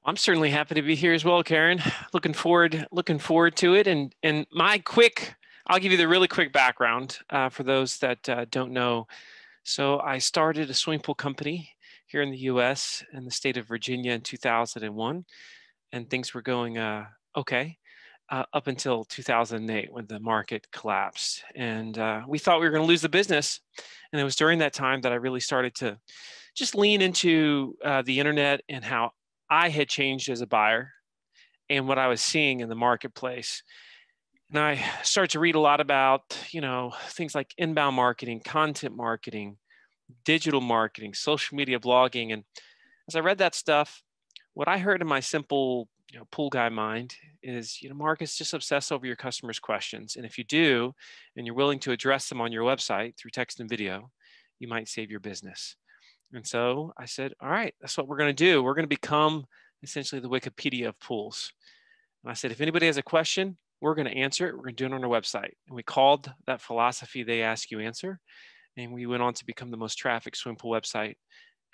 I'm certainly happy to be here as well, Karen. Looking forward to it. And I'll give you the really quick background for those that don't know. So I started a swimming pool company here in the U.S. in the state of Virginia in 2001, and things were going okay up until 2008 when the market collapsed, and we thought we were going to lose the business. And it was during that time that I really started to just lean into the internet and how I had changed as a buyer and what I was seeing in the marketplace. And I started to read a lot about, things like inbound marketing, content marketing, digital marketing, social media blogging. And as I read that stuff, what I heard in my simple, pool guy mind is, Marcus, just obsess over your customers' questions. And if you do, and you're willing to address them on your website through text and video, you might save your business. And so I said, all right, that's what we're going to do. We're going to become essentially the Wikipedia of pools. And I said, if anybody has a question, we're going to answer it. We're going to do it on our website. And we called that philosophy, They Ask You Answer. And we went on to become the most trafficked swimming pool website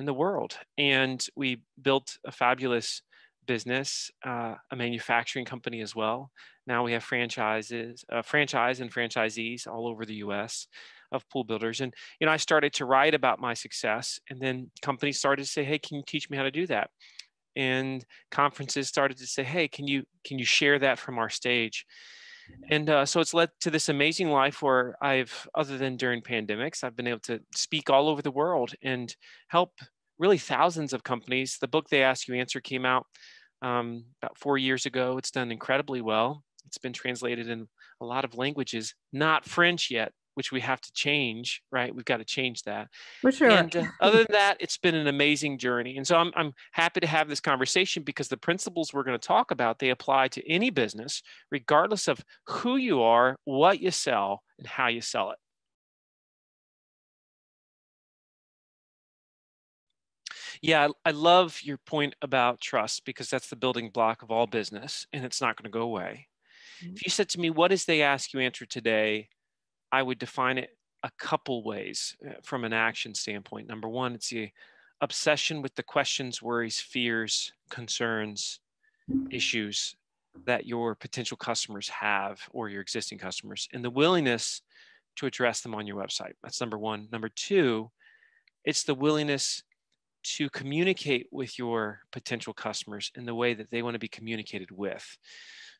in the world. And we built a fabulous business, a manufacturing company as well. Now we have franchise and franchisees all over the US of pool builders. And, I started to write about my success, and then companies started to say, hey, can you teach me how to do that? And conferences started to say, hey, can you share that from our stage? And so it's led to this amazing life where other than during pandemics, I've been able to speak all over the world and help really thousands of companies. The book They Ask You Answer came out about 4 years ago. It's done incredibly well. It's been translated in a lot of languages, not French yet, which we have to change, right? We've got to change that. For sure. And other than that, it's been an amazing journey. And so I'm happy to have this conversation because the principles we're going to talk about, they apply to any business, regardless of who you are, what you sell, and how you sell it. Yeah, I love your point about trust because that's the building block of all business, and it's not going to go away. If you said to me, what is They Ask You Answer today? I would define it a couple ways from an action standpoint. Number one, it's the obsession with the questions, worries, fears, concerns, issues that your potential customers have or your existing customers, and the willingness to address them on your website. That's number one. Number two, it's the willingness to communicate with your potential customers in the way that they want to be communicated with.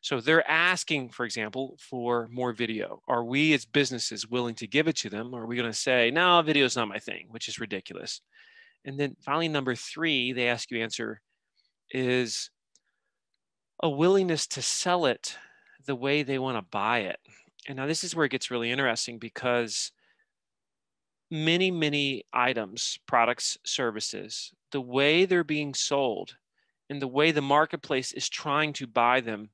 So they're asking, for example, for more video. Are we as businesses willing to give it to them? Or are we going to say, no, video is not my thing, which is ridiculous? And then finally, number three, They Ask You Answer is a willingness to sell it the way they want to buy it. And now this is where it gets really interesting because many, many items, products, services, the way they're being sold and the way the marketplace is trying to buy them,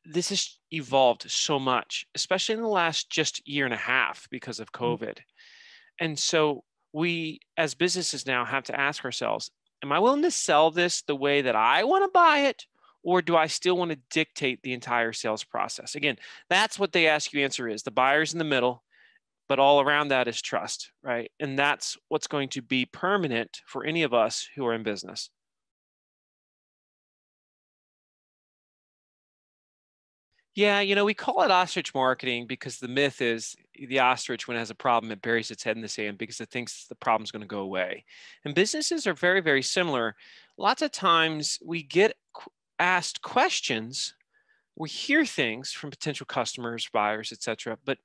this has evolved so much, especially in the last just year and a half because of COVID. And so we as businesses now have to ask ourselves, am I willing to sell this the way that I want to buy it? Or do I still want to dictate the entire sales process? Again, that's what They Ask You Answer is. The buyer's in the middle, but all around that is trust, right? And that's what's going to be permanent for any of us who are in business. Yeah, we call it ostrich marketing because the myth is the ostrich, when it has a problem, it buries its head in the sand because it thinks the problem's going to go away. And businesses are very, very similar. Lots of times we get asked questions, we hear things from potential customers, buyers, etc., but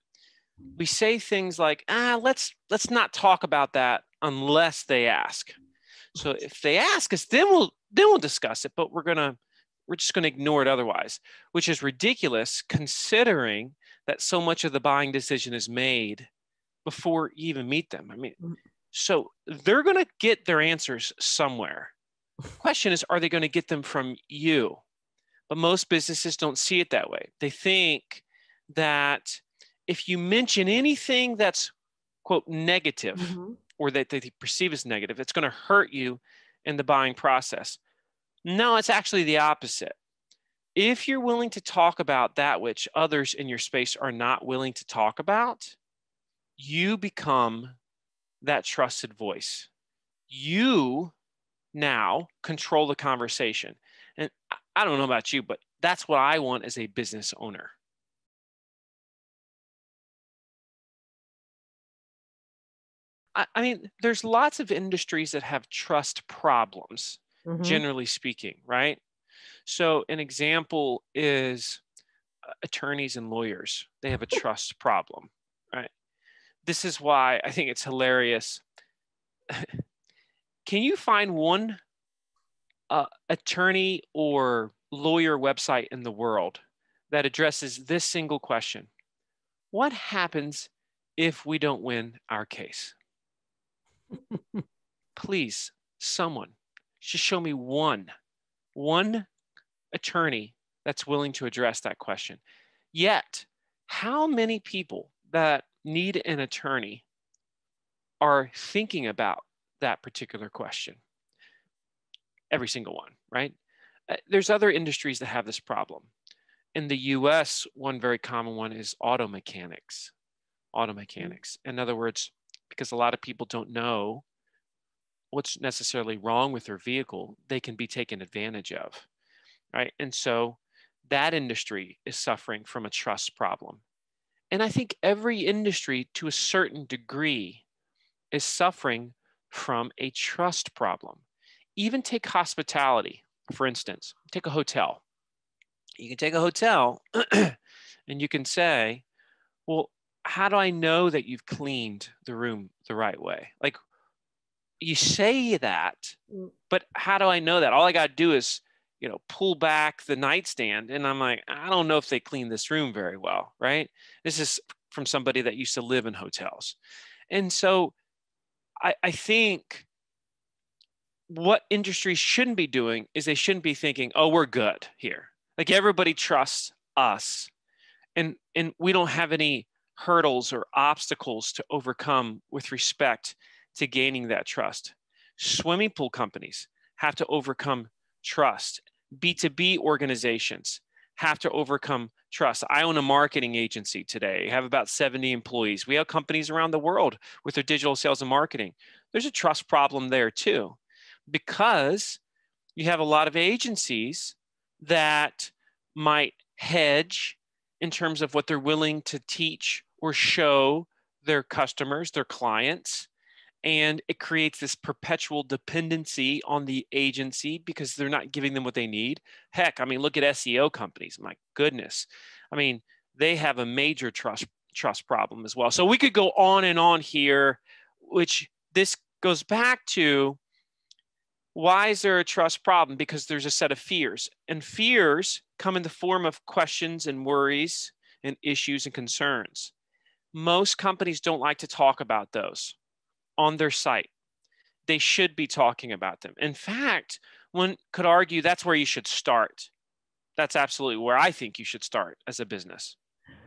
we say things like, let's not talk about that unless they ask. So if they ask us, then we'll discuss it, but we're just going to ignore it otherwise, which is ridiculous considering that so much of the buying decision is made before you even meet them. I mean, so they're going to get their answers somewhere. The question is, are they going to get them from you? But most businesses don't see it that way. They think that if you mention anything that's, quote, negative, or that they perceive as negative, it's going to hurt you in the buying process. No, it's actually the opposite. If you're willing to talk about that which others in your space are not willing to talk about, you become that trusted voice. You now control the conversation. And I don't know about you, but that's what I want as a business owner. I mean, there's lots of industries that have trust problems, generally speaking, right? So an example is attorneys and lawyers. They have a trust problem, right? This is why I think it's hilarious. Can you find one attorney or lawyer website in the world that addresses this single question? What happens if we don't win our case? Please, someone just show me one attorney that's willing to address that question. Yet, how many people that need an attorney are thinking about that particular question? Every single one, right? There's other industries that have this problem. In the US, one very common one is auto mechanics. In other words, because a lot of people don't know what's necessarily wrong with their vehicle, they can be taken advantage of, right? And so that industry is suffering from a trust problem. And I think every industry to a certain degree is suffering from a trust problem. Even take hospitality, for instance. Take a hotel. You can take a hotel and you can say, well, how do I know that you've cleaned the room the right way? Like, you say that, but how do I know that? All I got to do is, pull back the nightstand, and I'm like, I don't know if they clean this room very well, right? This is from somebody that used to live in hotels. And so I think what industries shouldn't be doing is they shouldn't be thinking, oh, we're good here. Like, everybody trusts us, and we don't have any hurdles or obstacles to overcome with respect to gaining that trust. Swimming pool companies have to overcome trust. B2B organizations have to overcome trust. I own a marketing agency today. I have about 70 employees. We have companies around the world with their digital sales and marketing. There's a trust problem there too, because you have a lot of agencies that might hedge in terms of what they're willing to teach or show their customers, their clients. And it creates this perpetual dependency on the agency because they're not giving them what they need. Heck, I mean, look at SEO companies. My goodness. I mean, they have a major trust problem as well. So we could go on and on here, which this goes back to, why is there a trust problem? Because there's a set of fears, and fears come in the form of questions and worries and issues and concerns. Most companies don't like to talk about those on their site. They should be talking about them. In fact, one could argue that's where you should start. That's absolutely where I think you should start as a business.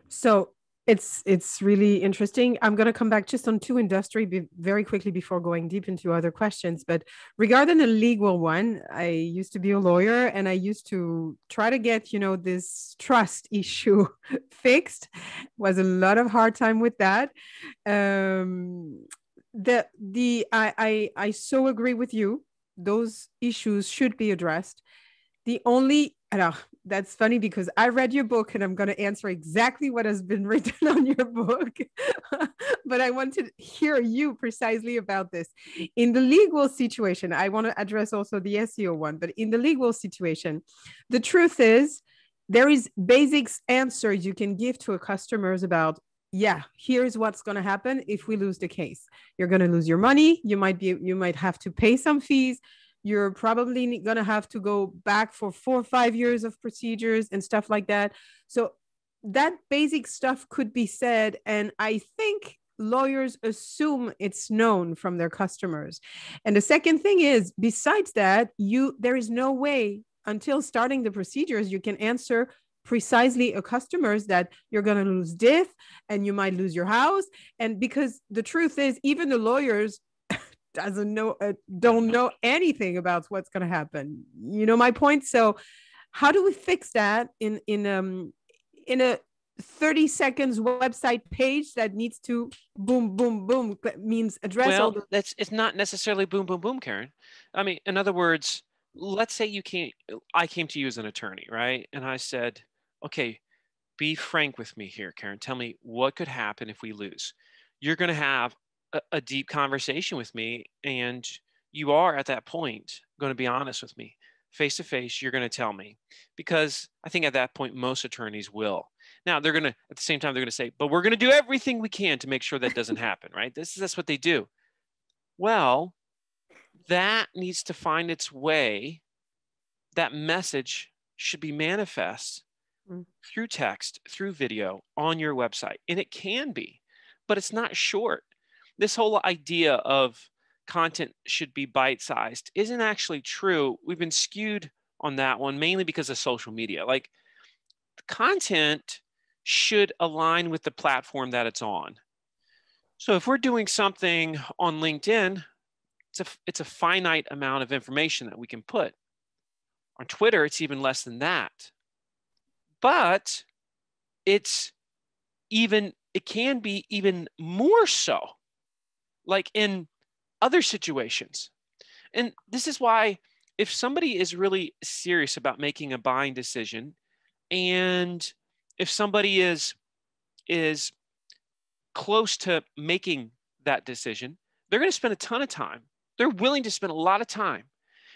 So it's really interesting. I'm going to come back just on two industry very quickly before going deep into other questions. But regarding the legal one, I used to be a lawyer, and I used to try to get, this trust issue fixed. Was a lot of hard time with that. I so agree with you. Those issues should be addressed. That's funny because I read your book and I'm going to answer exactly what has been written on your book, but I want to hear you precisely about this. In the legal situation, I want to address also the SEO one, but in the legal situation, the truth is there is basic answers you can give to a customers about, yeah, here's what's going to happen if we lose the case. You're going to lose your money. You might have to pay some fees. You're probably going to have to go back for 4 or 5 years of procedures and stuff like that. So that basic stuff could be said. And I think lawyers assume it's known from their customers. And the second thing is, besides that, there is no way until starting the procedures you can answer precisely a customers that you're going to lose this and you might lose your house. And because the truth is, even the lawyers don't know anything about what's going to happen. You know my point? So how do we fix that in a 30 seconds website page that needs to boom, boom, boom, means address all Well, the... it's not necessarily boom, boom, boom, Karine. I mean, in other words, let's say I came to you as an attorney, right? And I said, okay, be frank with me here, Karine. Tell me what could happen if we lose. You're going to have a deep conversation with me, and you are at that point going to be honest with me. Face to face, you're going to tell me, because I think at that point, most attorneys will. Now, they're going to, at the same time, they're going to say, but we're going to do everything we can to make sure that doesn't happen, right? That's what they do. Well, that needs to find its way. That message should be manifest through text, through video, on your website. And it can be, but it's not short. This whole idea of content should be bite-sized isn't actually true. We've been skewed on that one, mainly because of social media. Like, the content should align with the platform that it's on. So if we're doing something on LinkedIn, it's a finite amount of information that we can put. On Twitter, it's even less than that. But it can be even more so, like in other situations. And this is why, if somebody is really serious about making a buying decision, and if somebody is close to making that decision, they're going to spend a ton of time. They're willing to spend a lot of time.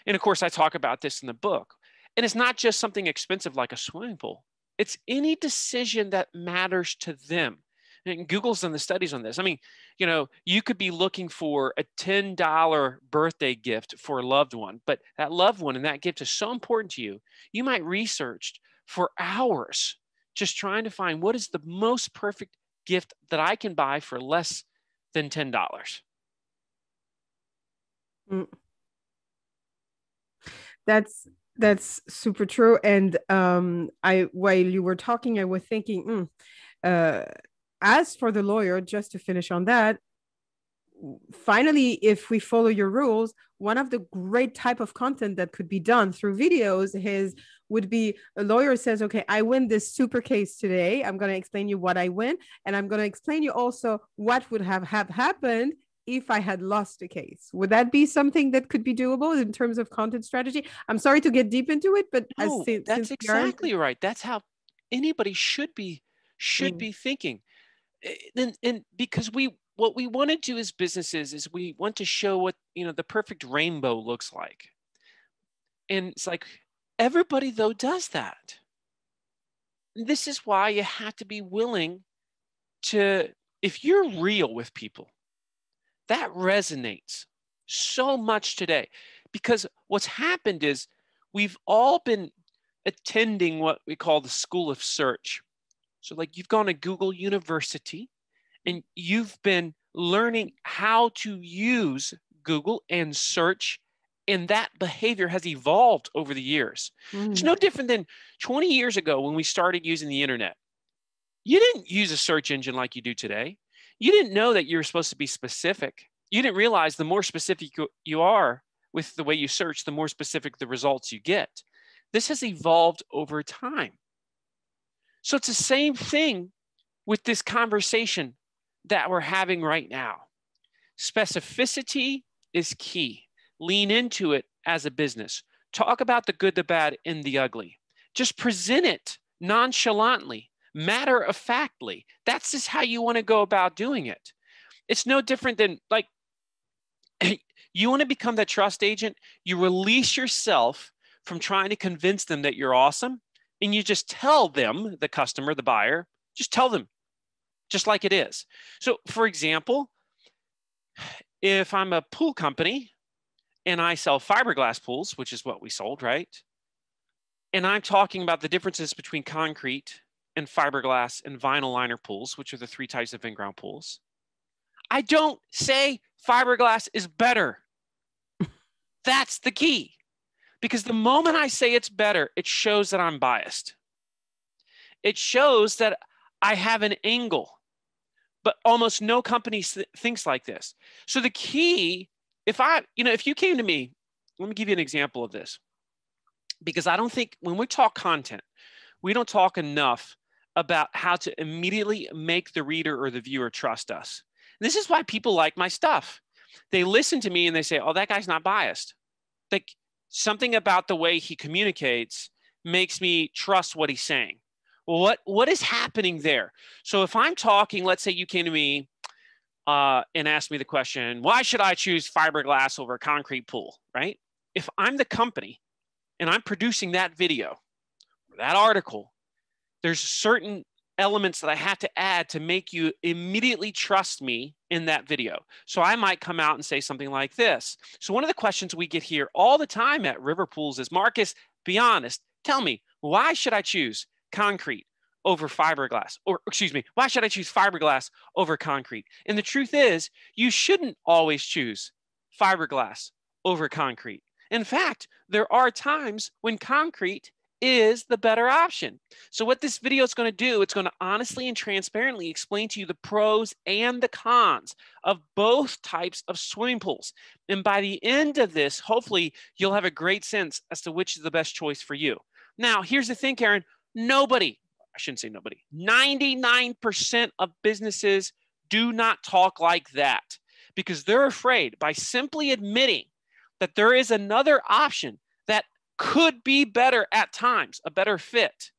And of course, I talk about this in the book. And it's not just something expensive like a swimming pool. It's any decision that matters to them. And Google's done the studies on this. I mean, you could be looking for a $10 birthday gift for a loved one, but that loved one and that gift is so important to you, you might research for hours just trying to find what is the most perfect gift that I can buy for less than $10. That's super true. And while you were talking, I was thinking, as for the lawyer, just to finish on that, finally, if we follow your rules, one of the great type of content that could be done through videos would be a lawyer says, okay, I win this super case today. I'm going to explain you what I win. And I'm going to explain you also what would have happened if I had lost a case. Would that be something that could be doable in terms of content strategy? I'm sorry to get deep into it, but that's exactly right. That's how anybody should be thinking. And because what we want to do as businesses is we want to show what the perfect rainbow looks like. And it's like, everybody though does that. This is why you have to be willing to, if you're real with people, that resonates so much today. Because what's happened is we've all been attending what we call the school of search. So like, you've gone to Google University and you've been learning how to use Google and search, and that behavior has evolved over the years. It's no different than 20 years ago when we started using the internet. You didn't use a search engine like you do today. You didn't know that you were supposed to be specific. You didn't realize the more specific you are with the way you search, the more specific the results you get. This has evolved over time. So it's the same thing with this conversation that we're having right now. Specificity is key. Lean into it as a business. Talk about the good, the bad, and the ugly. Just present it nonchalantly, matter-of-factly. That's just how you want to go about doing it. It's no different than, like, you want to become that trust agent, you release yourself from trying to convince them that you're awesome, and you just tell them, the customer, the buyer, just tell them just like it is. So for example, if I'm a pool company and I sell fiberglass pools, which is what we sold, right? And I'm talking about the differences between concrete and fiberglass and vinyl liner pools, which are the 3 types of in-ground pools. I don't say fiberglass is better. That's the key. Because the moment I say it's better, it shows that I'm biased. It shows that I have an angle. But almost no company thinks like this. So the key, if you came to me, let me give you an example of this. Because I don't think when we talk content, we don't talk enough about how to immediately make the reader or the viewer trust us. And this is why people like my stuff. They listen to me and they say, oh, that guy's not biased. Like something about the way he communicates makes me trust what he's saying. Well, what is happening there? So if I'm talking, let's say you came to me and asked me the question, why should I choose fiberglass over a concrete pool, right? If I'm the company and I'm producing that video, that article, there's certain elements that I have to add to make you immediately trust me in that video. So I might come out and say something like this. So one of the questions we get here all the time at River Pools is, Marcus, be honest, tell me, why should I choose concrete over fiberglass? Or excuse me, why should I choose fiberglass over concrete? And the truth is, you shouldn't always choose fiberglass over concrete. In fact, there are times when concrete is the better option. So what this video is going to do, it's going to honestly and transparently explain to you the pros and the cons of both types of swimming pools. And by the end of this, hopefully you'll have a great sense as to which is the best choice for you. Now, here's the thing, Karine, I shouldn't say nobody, 99% of businesses do not talk like that because they're afraid by simply admitting that there is another option that could be better at times, a better fit,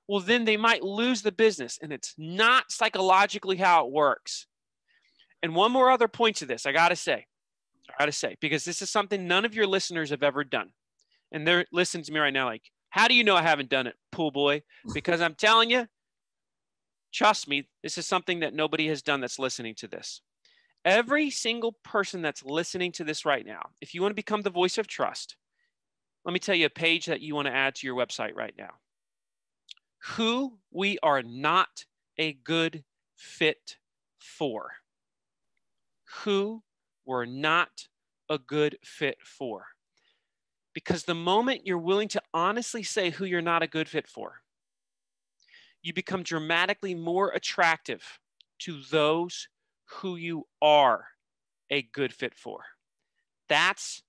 well, then they might lose the business. And it's not psychologically how it works. And one more other point to this, I got to say, because this is something none of your listeners have ever done. And they're listening to me right now like, how do you know I haven't done it, pool boy? Because I'm telling you, trust me, this is something that nobody has done that's listening to this. Every single person that's listening to this right now, if you want to become the voice of trust, let me tell you a page that you want to add to your website right now. Who we are not a good fit for. Who we're not a good fit for. Because the moment you're willing to honestly say who you're not a good fit for, you become dramatically more attractive to those who you are a good fit for. That's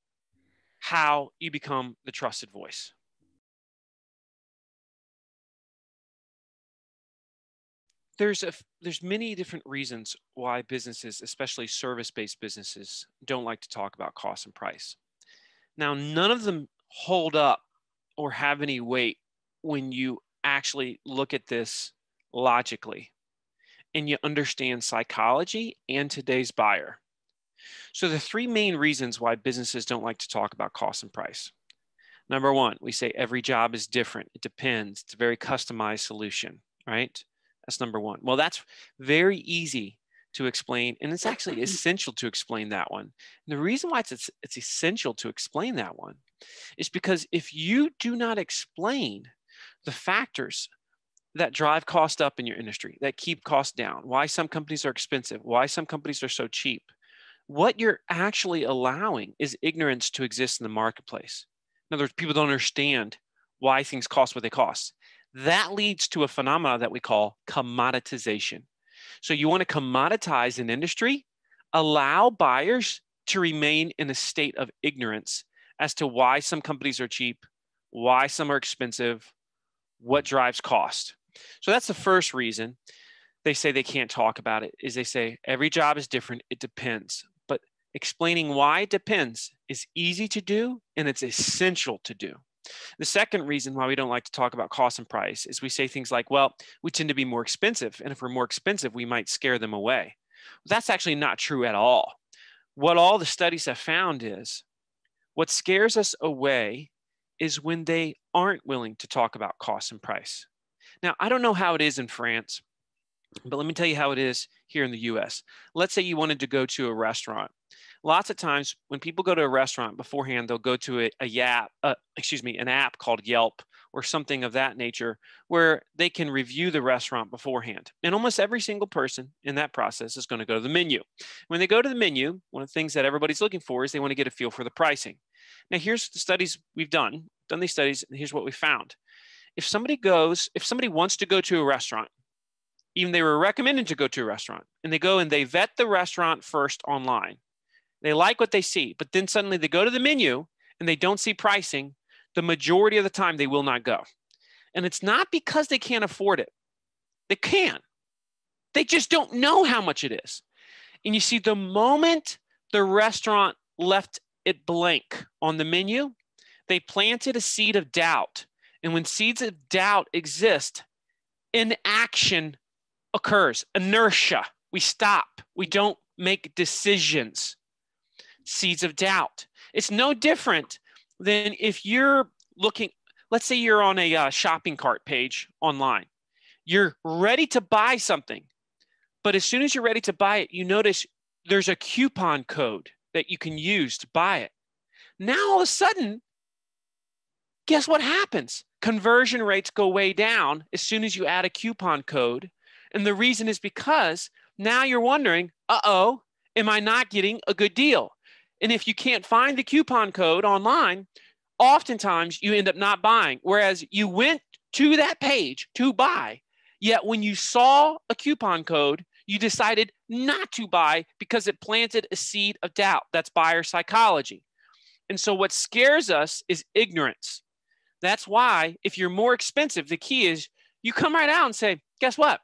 how you become the trusted voice. There's many different reasons why businesses, especially service-based businesses, don't like to talk about cost and price. Now, none of them hold up or have any weight when you actually look at this logically and you understand psychology and today's buyer. So the three main reasons why businesses don't like to talk about cost and price. Number one, we say every job is different. It depends. It's a very customized solution, right? That's number one. Well, that's very easy to explain, and it's actually essential to explain that one. And the reason why it's essential to explain that one is because if you do not explain the factors that drive cost up in your industry, that keep costs down, why some companies are expensive, why some companies are so cheap, what you're actually allowing is ignorance to exist in the marketplace. In other words, people don't understand why things cost what they cost. That leads to a phenomenon that we call commoditization. So you want to commoditize an industry, allow buyers to remain in a state of ignorance as to why some companies are cheap, why some are expensive, what drives cost. So that's the first reason they say they can't talk about it, is they say every job is different, it depends. But explaining why it depends is easy to do and it's essential to do. The second reason why we don't like to talk about cost and price is we say things like, well, we tend to be more expensive. And if we're more expensive, we might scare them away. That's actually not true at all. What all the studies have found is what scares us away is when they aren't willing to talk about cost and price. Now, I don't know how it is in France, but let me tell you how it is here in the US. Let's say you wanted to go to a restaurant. Lots of times when people go to a restaurant beforehand, they'll go to an app called Yelp or something of that nature where they can review the restaurant beforehand. And almost every single person in that process is going to go to the menu. When they go to the menu, one of the things that everybody's looking for is they want to get a feel for the pricing. Now, here's the studies we've done these studies, and here's what we found. If somebody wants to go to a restaurant, even they were recommended to go to a restaurant, and they go and they vet the restaurant first online. They like what they see, but then suddenly they go to the menu and they don't see pricing. The majority of the time they will not go. And it's not because they can't afford it. They can. They just don't know how much it is. And you see, the moment the restaurant left it blank on the menu, they planted a seed of doubt. And when seeds of doubt exist, inaction occurs, inertia. We stop. We don't make decisions. Seeds of doubt. It's no different than if you're looking, let's say you're on a shopping cart page online. You're ready to buy something, but as soon as you're ready to buy it, you notice there's a coupon code that you can use to buy it. Now, all of a sudden, guess what happens? Conversion rates go way down as soon as you add a coupon code. And the reason is because now you're wondering, uh-oh, am I not getting a good deal? And if you can't find the coupon code online, oftentimes you end up not buying. Whereas you went to that page to buy, yet when you saw a coupon code, you decided not to buy because it planted a seed of doubt. That's buyer psychology. And so what scares us is ignorance. That's why if you're more expensive, the key is you come right out and say, guess what?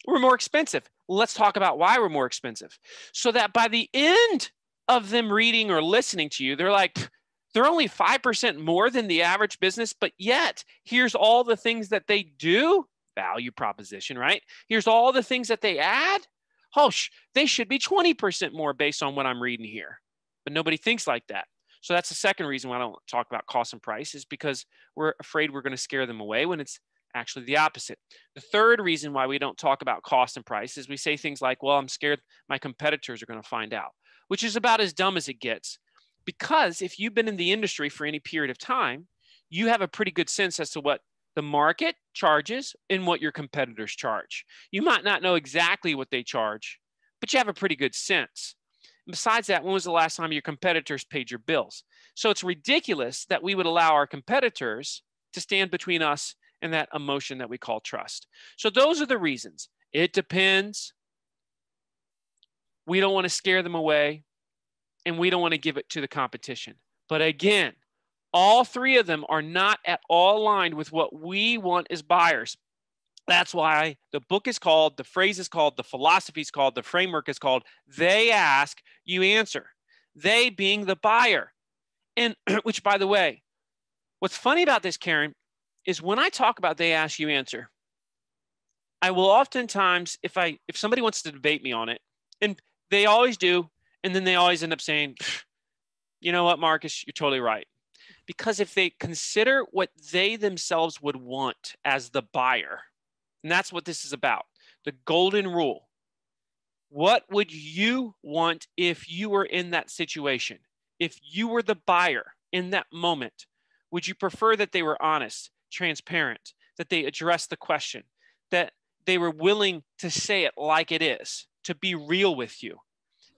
We're more expensive. Let's talk about why we're more expensive. So that by the end of them reading or listening to you, they're like, they're only 5% more than the average business, but yet here's all the things that they do. Value proposition, right? Here's all the things that they add. Oh, they should be 20% more based on what I'm reading here. But nobody thinks like that. So that's the second reason why I don't talk about cost and price, is because we're afraid we're going to scare them away when it's actually the opposite. The third reason why we don't talk about cost and price is we say things like, well, I'm scared my competitors are going to find out, which is about as dumb as it gets. Because if you've been in the industry for any period of time, you have a pretty good sense as to what the market charges and what your competitors charge. You might not know exactly what they charge, but you have a pretty good sense. Besides that, when was the last time your competitors paid your bills? So it's ridiculous that we would allow our competitors to stand between us and that emotion that we call trust. So those are the reasons. It depends. We don't want to scare them away, and we don't want to give it to the competition. But again, all three of them are not at all aligned with what we want as buyers. That's why the book is called, the phrase is called, the philosophy is called, the framework is called, they ask, you answer. They being the buyer. And which, by the way, what's funny about this, Karine, is when I talk about they ask, you answer, I will oftentimes, if somebody wants to debate me on it, and they always do, and then they always end up saying, you know what, Marcus, you're totally right. Because if they consider what they themselves would want as the buyer, and that's what this is about, the golden rule. What would you want if you were in that situation? If you were the buyer in that moment, would you prefer that they were honest, transparent, that they addressed the question, that they were willing to say it like it is, to be real with you?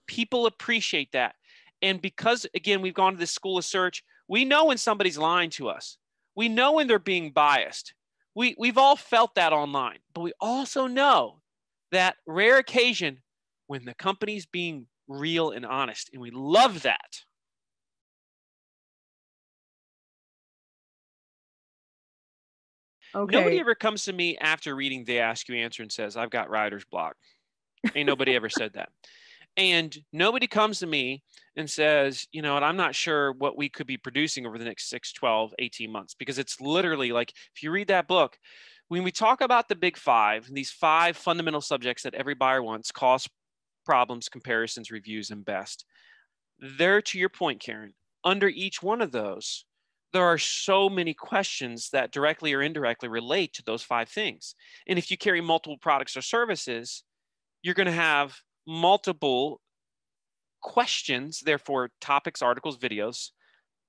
People appreciate that. And because, again, we've gone to this school of search, we know when somebody's lying to us. We know when they're being biased. We've all felt that online, but we also know that rare occasion when the company's being real and honest, and we love that. Okay. Nobody ever comes to me after reading They Ask You Answer and says, I've got writer's block. Ain't nobody ever said that. And nobody comes to me and says, you know, and I'm not sure what we could be producing over the next 6, 12, 18 months, because it's literally like, if you read that book, when we talk about the big five, these 5 fundamental subjects that every buyer wants, cost, problems, comparisons, reviews, and best, there, to your point, Karine, under each one of those, there are so many questions that directly or indirectly relate to those 5 things. And if you carry multiple products or services, you're going to have multiple questions, therefore topics, articles, videos,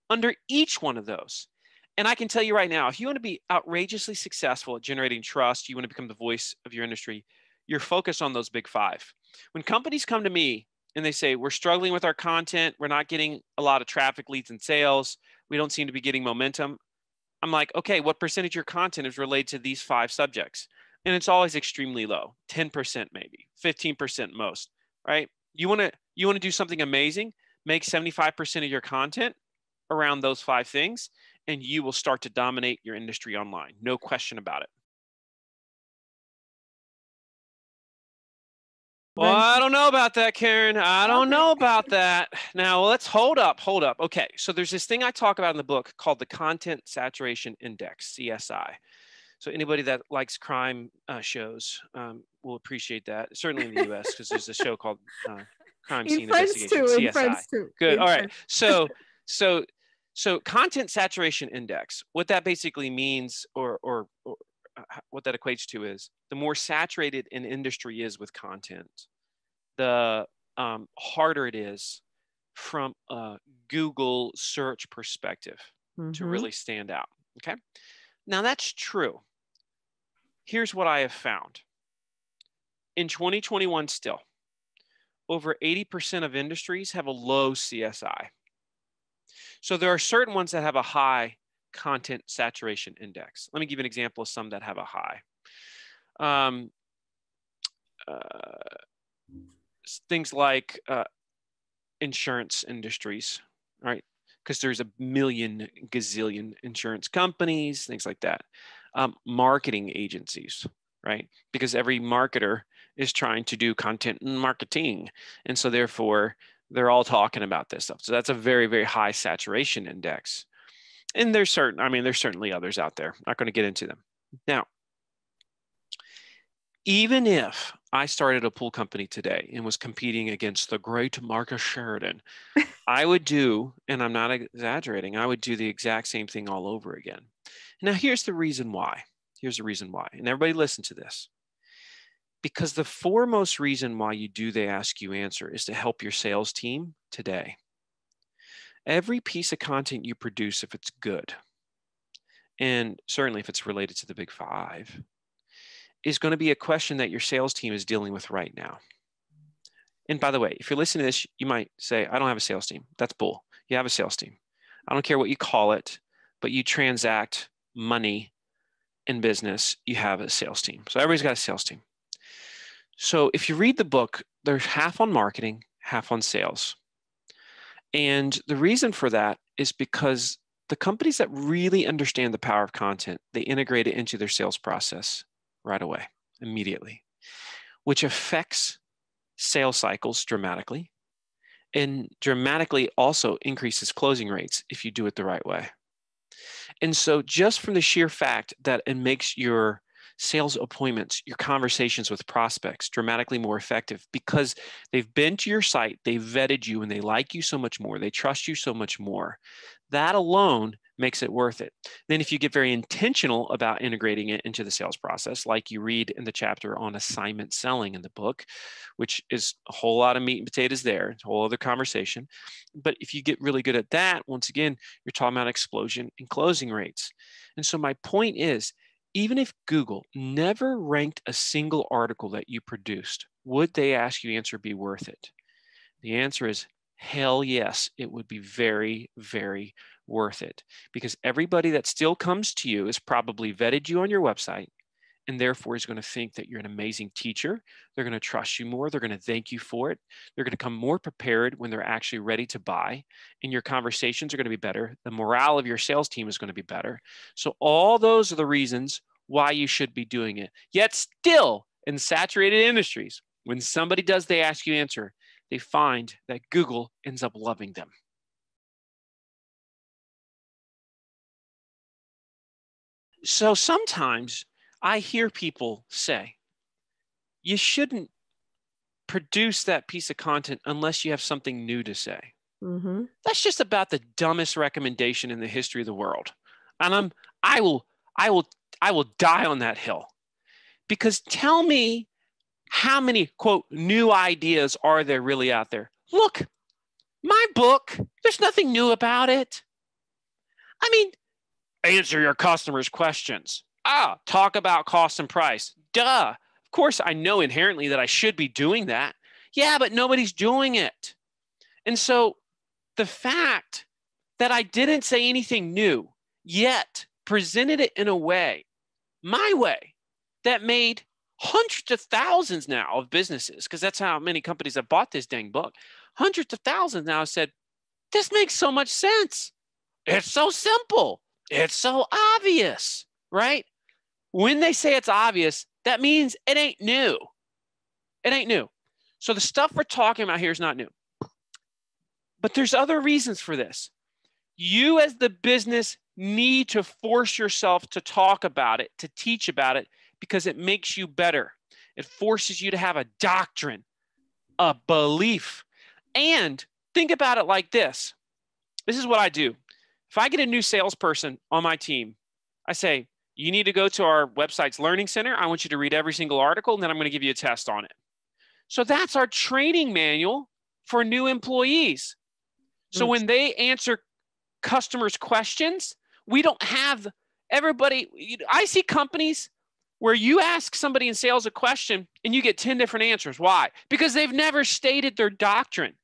under each one of those. And I can tell you right now, if you want to be outrageously successful at generating trust, you want to become the voice of your industry, you're focused on those big 5. When companies come to me and they say, we're struggling with our content, we're not getting a lot of traffic, leads, and sales, we don't seem to be getting momentum, I'm like, okay, what percentage of your content is related to these 5 subjects? And it's always extremely low, 10% maybe, 15% most, right? You want to do something amazing, make 75% of your content around those 5 things, and you will start to dominate your industry online. No question about it. Well, I don't know about that, Karine. I don't know about that. Now, let's hold up. Okay, so there's this thing I talk about in the book called the Content Saturation Index, CSI. So anybody that likes crime shows will appreciate that, certainly in the US, because there's a show called Crime In Scene France Investigation, too, CSI. in France too. Good, all right. So Content Saturation Index, what that basically means or what that equates to is the more saturated an industry is with content, the harder it is from a Google search perspective to really stand out. Okay. Now that's true. Here's what I have found. In 2021 still, over 80% of industries have a low CSI. So there are certain ones that have a high content saturation index. Let me give you an example of some that have a high. Things like insurance industries, right? Because there's a million gazillion insurance companies, things like that. Marketing agencies, right? Because every marketer is trying to do content and marketing. And so therefore, they're all talking about this stuff. So that's a very, very high saturation index. And there's certainly others out there. I'm not going to get into them. Now, even if I started a pool company today and was competing against the great Marcus Sheridan, I would do, and I'm not exaggerating, I would do the exact same thing all over again. Now, here's the reason why. And everybody listen to this. Because the foremost reason why you do the Ask You Answer is to help your sales team today. Every piece of content you produce, if it's good, and certainly if it's related to the big five, is going to be a question that your sales team is dealing with right now. And by the way, if you're listening to this, you might say, I don't have a sales team. That's bull. You have a sales team. I don't care what you call it, but you transact money in business, you have a sales team. So everybody's got a sales team. So if you read the book, there's half on marketing, half on sales. And the reason for that is because the companies that really understand the power of content, they integrate it into their sales process right away, immediately, which affects sales cycles dramatically and dramatically also increases closing rates if you do it the right way. And so just from the sheer fact that it makes your sales appointments, your conversations with prospects dramatically more effective because they've been to your site, they've vetted you, and they like you so much more, they trust you so much more. That alone makes it worth it. Then if you get very intentional about integrating it into the sales process, like you read in the chapter on assignment selling in the book, which is a whole lot of meat and potatoes there, it's a whole other conversation. But if you get really good at that, once again, you're talking about explosion in closing rates. And so my point is, even if Google never ranked a single article that you produced, would they Ask You Answer be worth it? The answer is hell yes, it would be very, very worth it, because everybody that still comes to you has probably vetted you on your website and therefore is going to think that you're an amazing teacher. They're going to trust you more. They're going to thank you for it. They're going to come more prepared when they're actually ready to buy, and your conversations are going to be better. The morale of your sales team is going to be better. So all those are the reasons why you should be doing it. Yet still in saturated industries, when somebody does the Ask You Answer, they find that Google ends up loving them. So sometimes I hear people say, you shouldn't produce that piece of content unless you have something new to say. Mm-hmm. That's just about the dumbest recommendation in the history of the world. And I will die on that hill, because tell me how many, quote, new ideas are there really out there? Look, my book, there's nothing new about it. I mean, answer your customers' questions. Talk about cost and price. Duh. Of course, I know inherently that I should be doing that. Yeah, but nobody's doing it. And so the fact that I didn't say anything new, yet presented it in a way, my way, that made hundreds of thousands now of businesses, because that's how many companies have bought this dang book. Hundreds of thousands now said, this makes so much sense. It's so simple. It's so obvious, right? When they say it's obvious, that means it ain't new. It ain't new. So the stuff we're talking about here is not new. But there's other reasons for this. You as the business need to force yourself to talk about it, to teach about it, because it makes you better. It forces you to have a doctrine, a belief. And think about it like this. This is what I do. If I get a new salesperson on my team, I say, you need to go to our website's Learning Center. I want you to read every single article, and then I'm going to give you a test on it. So that's our training manual for new employees. So when they answer customers' questions, we don't have everybody. I see companies where you ask somebody in sales a question and you get 10 different answers. Why? Because they've never stated their doctrine,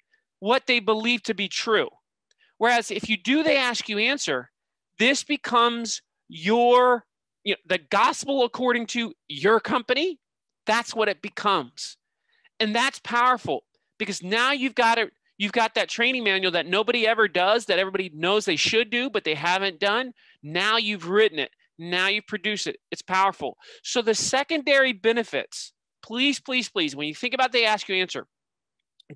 what they believe to be true. Whereas if you do they ask you answer, this becomes your, the gospel according to your company. That's what it becomes. And that's powerful because now you've got that training manual that nobody ever does, that everybody knows they should do, but they haven't done. Now you've written it. Now you produce it. It's powerful. So the secondary benefits, please, please, please, when you think about they ask you answer,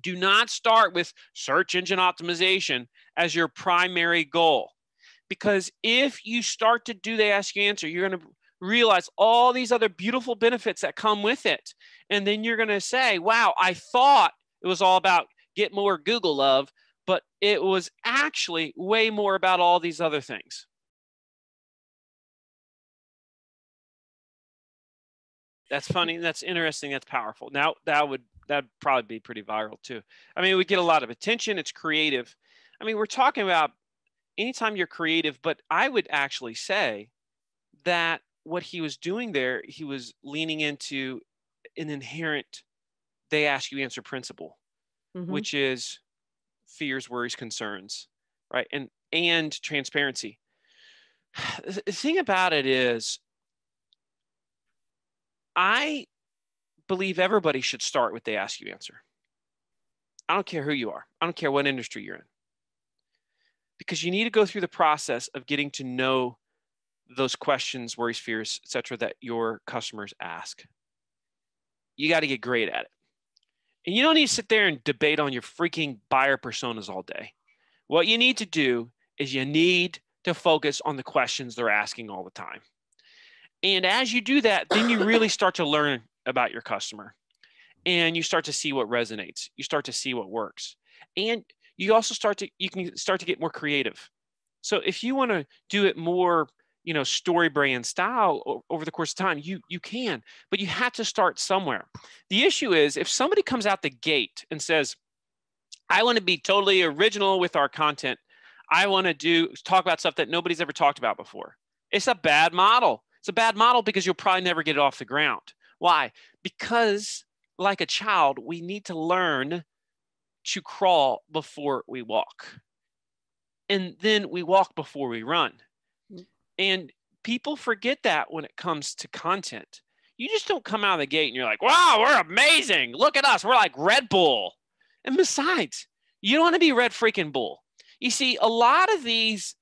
do not start with search engine optimization as your primary goal. Because if you start to do they ask you answer, you're going to realize all these other beautiful benefits that come with it. And then you're going to say, wow, I thought it was all about get more Google love, but it was actually way more about all these other things. That's funny. That's interesting. That's powerful. Now that'd probably be pretty viral too. I mean, we get a lot of attention. It's creative. I mean, we're talking about anytime you're creative, but I would actually say that what he was doing there, he was leaning into an inherent they ask you answer principle, which is fears, worries, concerns, right? And transparency. The thing about it is, I believe everybody should start with they ask you answer. I don't care who you are. I don't care what industry you're in. Because you need to go through the process of getting to know those questions, worries, fears, et cetera, that your customers ask. You got to get great at it. And you don't need to sit there and debate on your freaking buyer personas all day. What you need to do is you need to focus on the questions they're asking all the time. And as you do that, then you really start to learn about your customer. And you start to see what resonates. You start to see what works. And you also you can start to get more creative. So if you want to do it more, story brand style over the course of time, you can, but you have to start somewhere. The issue is if somebody comes out the gate and says, I want to be totally original with our content. I want to talk about stuff that nobody's ever talked about before. It's a bad model. It's a bad model because you'll probably never get it off the ground. Why? Because like a child, we need to learn to crawl before we walk. And then we walk before we run. And people forget that when it comes to content. You just don't come out of the gate and you're like, wow, we're amazing. Look at us. We're like RedBull. And besides, you don't want to be Red freaking Bull. You see, a lot of these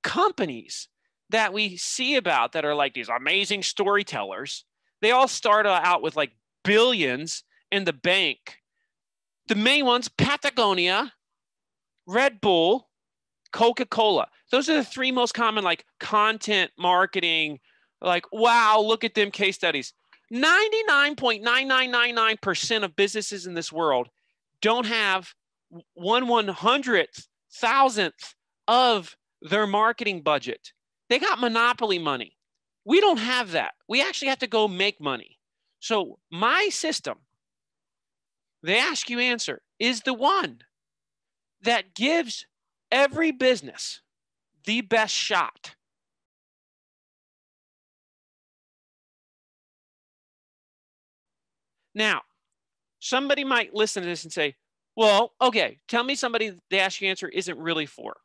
companies that we see about that are like these amazing storytellers, they all start out with like billions in the bank. The main ones, Patagonia, Red Bull, Coca-Cola. Those are the three most common like content marketing, like, wow, look at them case studies. 99.9999% of businesses in this world don't have 1/100,000th of their marketing budget. They got monopoly money. We don't have that. We actually have to go make money. So my system, they ask you answer, is the one that gives every business the best shot. Now, somebody might listen to this and say, well, okay, tell me somebody the ask you answer isn't really for.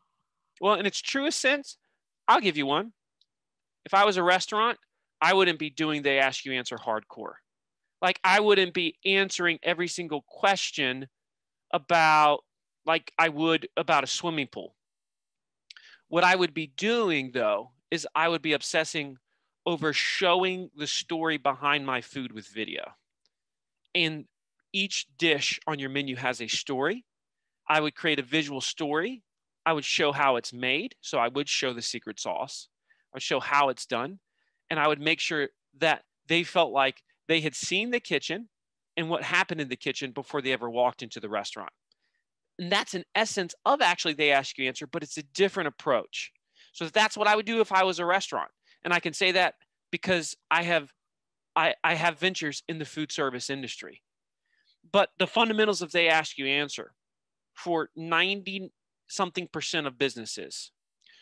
Well, in its truest sense, I'll give you one. If I was a restaurant, I wouldn't be doing the ask you answer hardcore. Like I wouldn't be answering every single question about like I would about a swimming pool. What I would be doing though, is I would be obsessing over showing the story behind my food with video. And each dish on your menu has a story. I would create a visual story. I would show how it's made. So I would show the secret sauce. I would show how it's done. And I would make sure that they felt like they had seen the kitchen and what happened in the kitchen before they ever walked into the restaurant. And that's an essence of actually They Ask You Answer, but it's a different approach. So that's what I would do if I was a restaurant. And I can say that because I have ventures in the food service industry. But the fundamentals of They Ask You Answer for 90-something% of businesses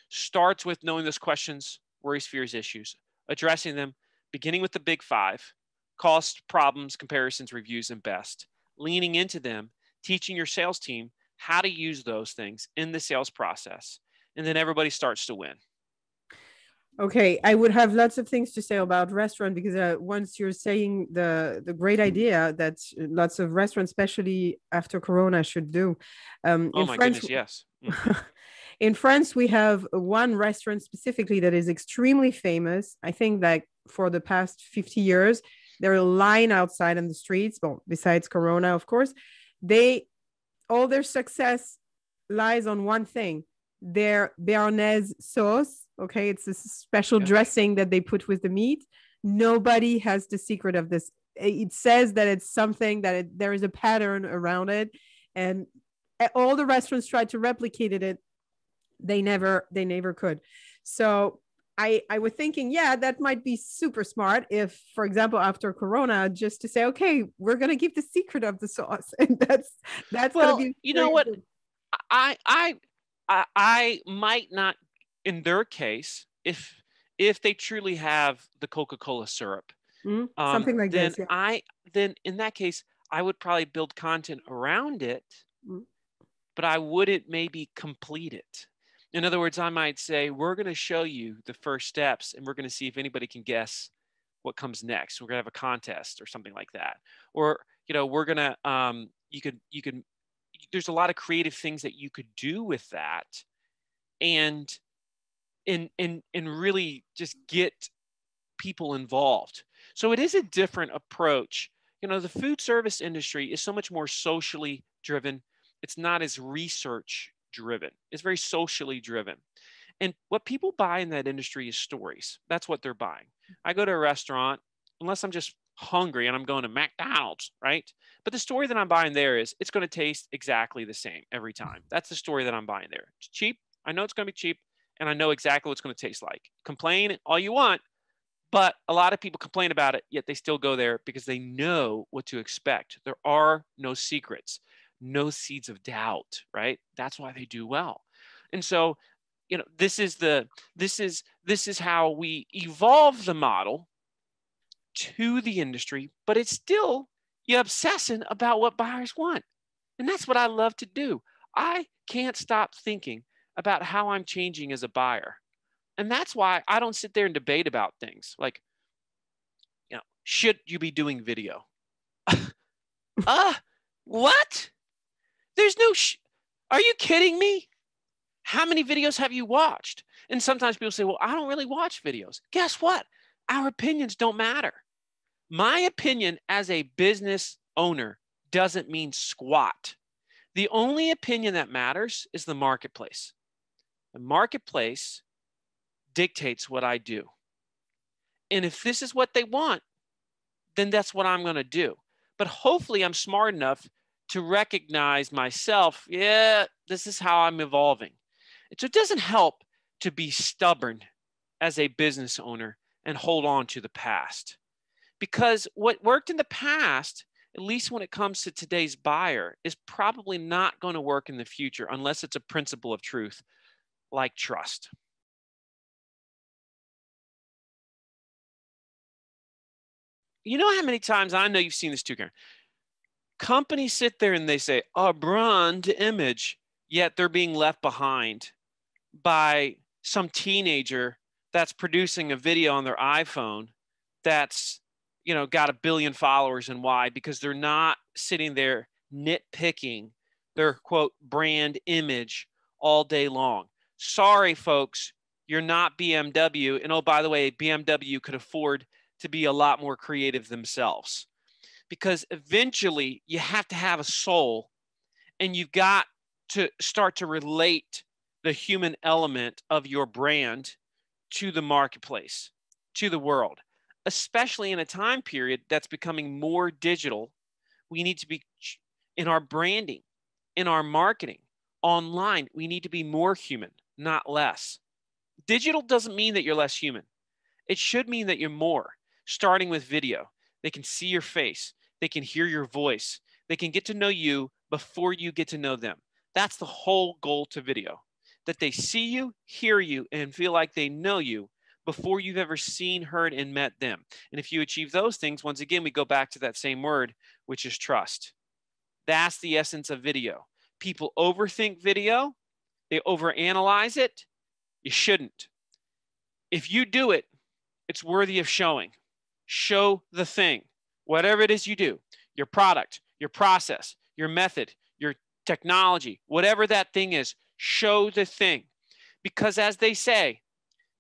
starts with knowing those questions, worries, fears, issues, addressing them, beginning with the big five: cost, problems, comparisons, reviews, and best, leaning into them, teaching your sales team how to use those things in the sales process, and then everybody starts to win. Okay, I would have lots of things to say about restaurant, because once you're saying the great idea that lots of restaurants, especially after Corona, should do. Oh my goodness, yes. In France, we have one restaurant specifically that is extremely famous. I think that for the past 50 years, there are a line outside on the streets. Well, besides Corona, of course, all their success lies on one thing: their béarnaise sauce. Okay, it's a special dressing that they put with the meat. Nobody has the secret of this. It says that it's something that there is a pattern around it, and all the restaurants tried to replicate it. They never could. So I was thinking, yeah, that might be super smart if, for example, after Corona, just to say, okay, we're gonna give the secret of the sauce, and that's well, gonna be. You know what? Good. I might not, in their case, if they truly have the Coca-Cola syrup, something like then this. Yeah. Then in that case, I would probably build content around it, but I wouldn't maybe complete it. In other words, I might say, we're going to show you the first steps, and we're going to see if anybody can guess what comes next. We're going to have a contest or something like that. Or, we're going to, you could, there's a lot of creative things that you could do with that, and really just get people involved. So it is a different approach. The food service industry is so much more socially driven. It's not as research driven. It's very socially driven. And what people buy in that industry is stories. That's what they're buying. I go to a restaurant, unless I'm just hungry and I'm going to McDonald's, right? But the story that I'm buying there is it's going to taste exactly the same every time. That's the story that I'm buying there. It's cheap. I know it's going to be cheap, and I know exactly what it's going to taste like. Complain all you want, but a lot of people complain about it, yet they still go there because they know what to expect. There are no secrets, no seeds of doubt, right? That's why they do well. And so, this is how we evolve the model to the industry, but it's still you obsessing about what buyers want. And that's what I love to do. I can't stop thinking about how I'm changing as a buyer. And that's why I don't sit there and debate about things like, should you be doing video? What? There's no, are you kidding me? How many videos have you watched? And sometimes people say, well, I don't really watch videos. Guess what? Our opinions don't matter. My opinion as a business owner doesn't mean squat. The only opinion that matters is the marketplace. The marketplace dictates what I do. And if this is what they want, then that's what I'm going to do. But hopefully I'm smart enough to recognize myself, this is how I'm evolving. So it doesn't help to be stubborn as a business owner and hold on to the past. Because what worked in the past, at least when it comes to today's buyer, is probably not going to work in the future unless it's a principle of truth like trust. You know how many times, I know you've seen this too, Karine, companies sit there and they say, a brand image, yet they're being left behind by some teenager that's producing a video on their iPhone that's, got 1 billion followers. And why? Because they're not sitting there nitpicking their, quote, brand image all day long. Sorry, folks, you're not BMW. And oh, by the way, BMW could afford to be a lot more creative themselves. because eventually you have to have a soul, and you've got to start to relate the human element of your brand to the marketplace, to the world, especially in a time period that's becoming more digital. We need to be, in our branding, in our marketing, online, we need to be more human, not less. Digital doesn't mean that you're less human. It should mean that you're more, starting with video. They can see your face. They can hear your voice. They can get to know you before you get to know them. That's the whole goal to video, that they see you, hear you, and feel like they know you before you've ever seen, heard, and met them. And if you achieve those things, once again, we go back to that same word, which is trust. That's the essence of video. People overthink video. They overanalyze it. You shouldn't. If you do it, it's worthy of showing. Show the thing. Whatever it is you do, your product, your process, your method, your technology, whatever that thing is, show the thing. Because as they say,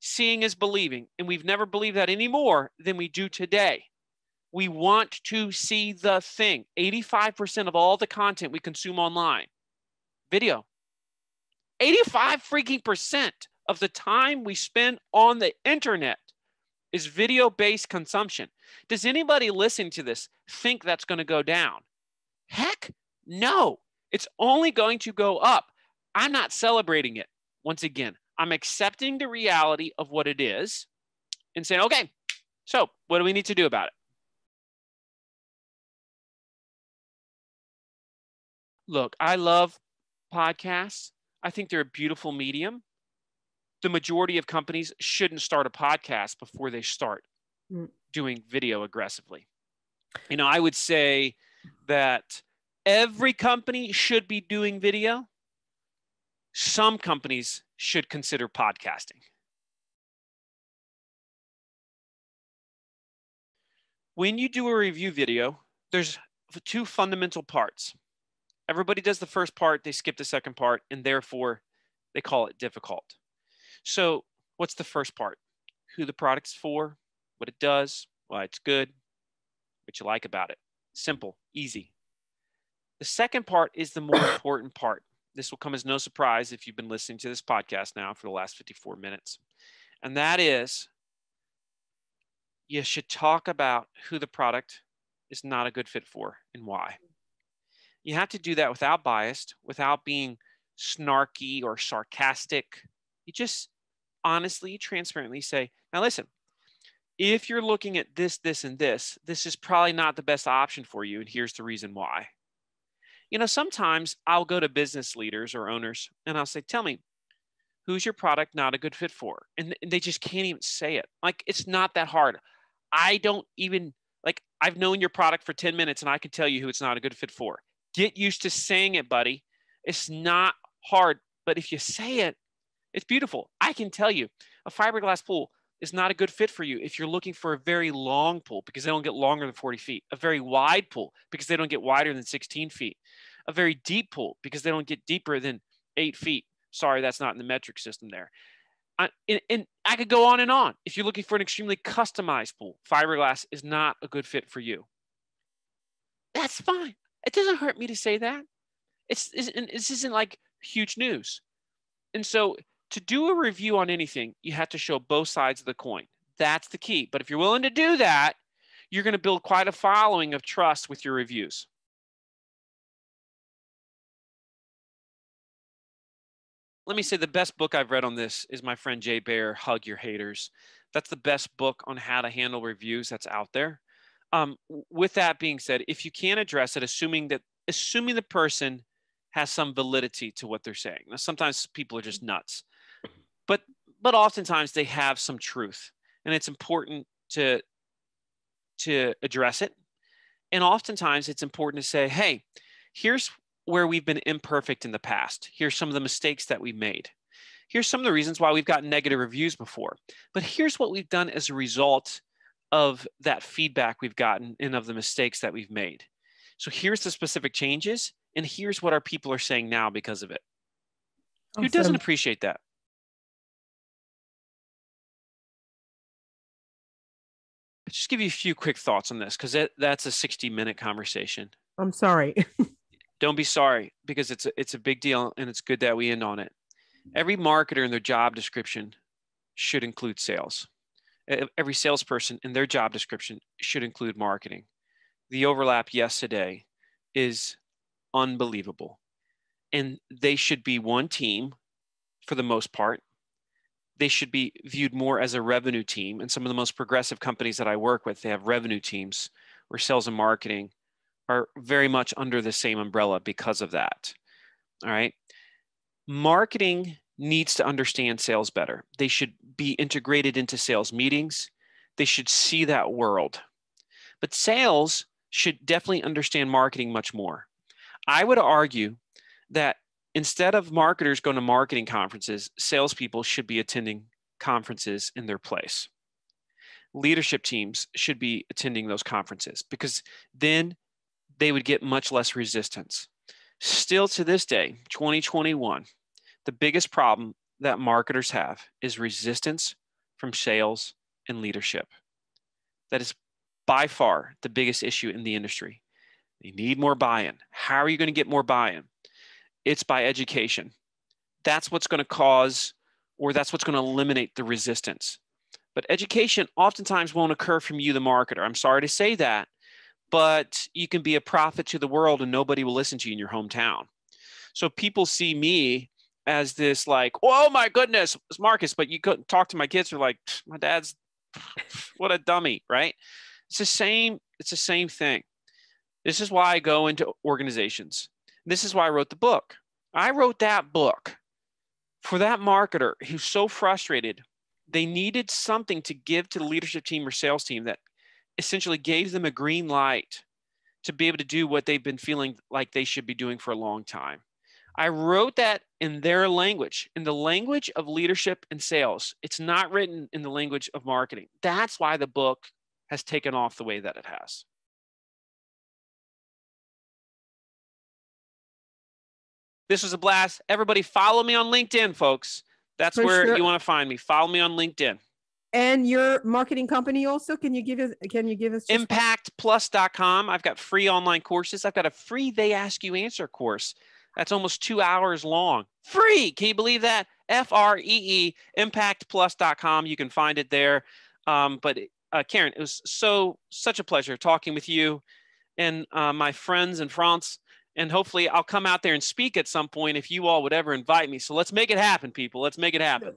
seeing is believing, and we've never believed that any more than we do today. We want to see the thing. 85% of all the content we consume online, video. 85 freaking percent of the time we spend on the internet is video-based consumption. Does anybody listening to this think that's going to go down? Heck no. It's only going to go up. I'm not celebrating it. Once again, I'm accepting the reality of what it is and saying, okay, so what do we need to do about it? Look, I love podcasts. I think they're a beautiful medium. The majority of companies shouldn't start a podcast before they start doing video aggressively. You know, I would say that every company should be doing video. Some companies should consider podcasting. When you do a review video, there's two fundamental parts. Everybody does the first part, they skip the second part, and therefore they call it difficult. So what's the first part? Who the product's for, what it does, why it's good, what you like about it. Simple, easy. The second part is the more important part. This will come as no surprise if you've been listening to this podcast now for the last 54 minutes. And that is, you should talk about who the product is not a good fit for and why. You have to do that without bias, without being snarky or sarcastic. You just honestly, transparently say, now listen, if you're looking at this, this, and this is probably not the best option for you, and here's the reason why. You know, sometimes I'll go to business leaders or owners and I'll say, tell me, who's your product not a good fit for? And they just can't even say it. Like, it's not that hard. I don't even, like, I've known your product for 10 minutes and I can tell you who it's not a good fit for. Get used to saying it, buddy. It's not hard, but if you say it, it's beautiful. I can tell you a fiberglass pool is not a good fit for you if you're looking for a very long pool because they don't get longer than 40 feet, a very wide pool because they don't get wider than 16 feet, a very deep pool because they don't get deeper than 8 feet. Sorry, that's not in the metric system there. And I could go on and on. If you're looking for an extremely customized pool, fiberglass is not a good fit for you. That's fine. It doesn't hurt me to say that. This isn't like huge news. And so to do a review on anything, you have to show both sides of the coin. That's the key. But if you're willing to do that, you're going to build quite a following of trust with your reviews. Let me say the best book I've read on this is my friend Jay Baer, Hug Your Haters. That's the best book on how to handle reviews that's out there. With that being said, if you can't address it, assuming the person has some validity to what they're saying. Now, sometimes people are just nuts, but oftentimes they have some truth, and it's important to address it. And oftentimes it's important to say, hey, here's where we've been imperfect in the past. Here's some of the mistakes that we made. Here's some of the reasons why we've gotten negative reviews before. But here's what we've done as a result of that feedback we've gotten and of the mistakes that we've made. So here's the specific changes, and here's what our people are saying now because of it. Awesome. Who doesn't appreciate that? just give you a few quick thoughts on this, because that's a 60-minute conversation. I'm sorry. Don't be sorry, because it's a big deal, and it's good that we end on it. Every marketer in their job description should include sales. Every salesperson in their job description should include marketing. The overlap yesterday is unbelievable. And they should be one team for the most part. They should be viewed more as a revenue team. And some of the most progressive companies that I work with, they have revenue teams where sales and marketing are very much under the same umbrella because of that. All right. Marketing needs to understand sales better. They should be integrated into sales meetings. They should see that world. But sales should definitely understand marketing much more. I would argue that instead of marketers going to marketing conferences, salespeople should be attending conferences in their place. Leadership teams should be attending those conferences, because then they would get much less resistance. Still to this day, 2021, the biggest problem that marketers have is resistance from sales and leadership. That is by far the biggest issue in the industry. They need more buy-in. How are you going to get more buy-in? It's by education. That's what's going to cause, or that's what's going to eliminate the resistance. But education oftentimes won't occur from you, the marketer. I'm sorry to say that, but you can be a prophet to the world and nobody will listen to you in your hometown. So people see me as this like, oh my goodness, it's Marcus, but you couldn't talk to my kids. They're like, my dad's, what a dummy, right? It's the same thing. This is why I go into organizations. This is why I wrote the book. I wrote that book for that marketer who's so frustrated. They needed something to give to the leadership team or sales team that essentially gave them a green light to be able to do what they've been feeling like they should be doing for a long time. I wrote that in their language, in the language of leadership and sales. It's not written in the language of marketing. That's why the book has taken off the way that it has. This was a blast. Everybody follow me on LinkedIn, folks. That's where you want to find me. Follow me on LinkedIn. And your marketing company also, can you give us impactplus.com. I've got free online courses. I've got a free They Ask You Answer course. That's almost 2 hours long. Free. Can you believe that? FREE, impactplus.com. You can find it there. But Karine, it was such a pleasure talking with you and my friends in France. And hopefully I'll come out there and speak at some point if you all would ever invite me. So let's make it happen, people. Let's make it happen.